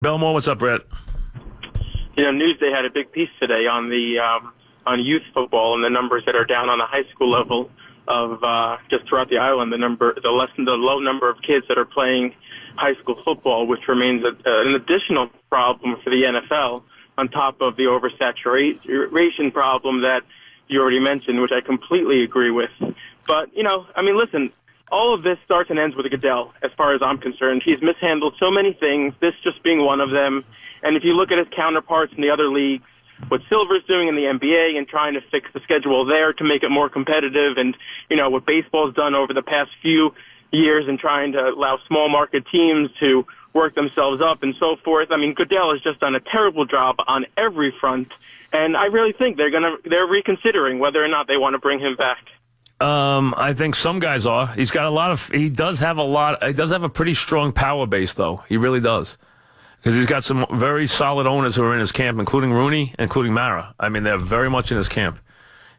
Belmore, what's up, Brett? Newsday had a big piece today on the on youth football and the numbers that are down on the high school level of just throughout the island. The low number of kids that are playing high school football, which remains an additional problem for the NFL on top of the oversaturation problem that you already mentioned, which I completely agree with. But listen. All of this starts and ends with Goodell, as far as I'm concerned. He's mishandled so many things, this just being one of them. And if you look at his counterparts in the other leagues, what Silver's doing in the NBA and trying to fix the schedule there to make it more competitive, and, what baseball's done over the past few years and trying to allow small market teams to work themselves up and so forth. Goodell has just done a terrible job on every front. And I really think they're reconsidering whether or not they want to bring him back. I think some guys are. He does have a pretty strong power base, though. He really does. Because he's got some very solid owners who are in his camp, including Rooney, including Mara. They're very much in his camp.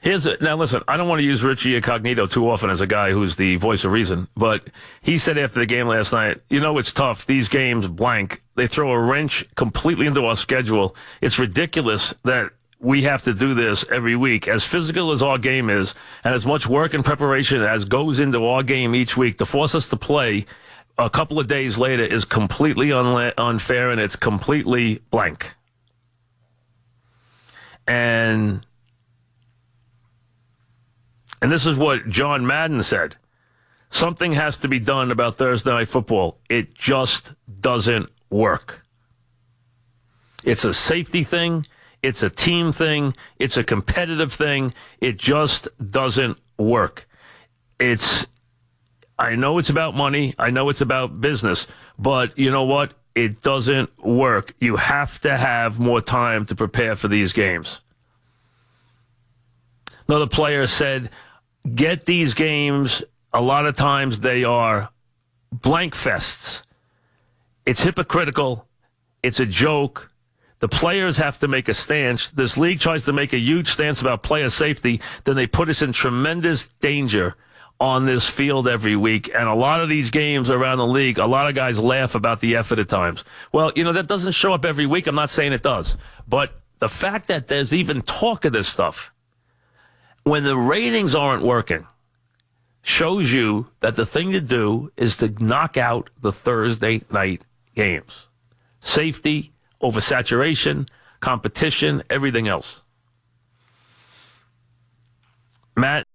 Now listen, I don't want to use Richie Incognito too often as a guy who's the voice of reason, but he said after the game last night, it's tough. These games blank. They throw a wrench completely into our schedule. It's ridiculous that we have to do this every week. As physical as our game is, and as much work and preparation as goes into our game each week, to force us to play a couple of days later is completely unfair, and it's completely blank. And this is what John Madden said. Something has to be done about Thursday Night Football. It just doesn't work. It's a safety thing. It's a team thing. It's a competitive thing. It just doesn't work. I know it's about money. I know it's about business. But you know what? It doesn't work. You have to have more time to prepare for these games. Another player said, get these games. A lot of times they are blank fests. It's hypocritical. It's a joke. The players have to make a stance. This league tries to make a huge stance about player safety. Then they put us in tremendous danger on this field every week. And a lot of these games around the league, a lot of guys laugh about the effort at times. Well, that doesn't show up every week. I'm not saying it does. But the fact that there's even talk of this stuff, when the ratings aren't working, shows you that the thing to do is to knock out the Thursday night games. Safety, oversaturation, competition, everything else. Matt?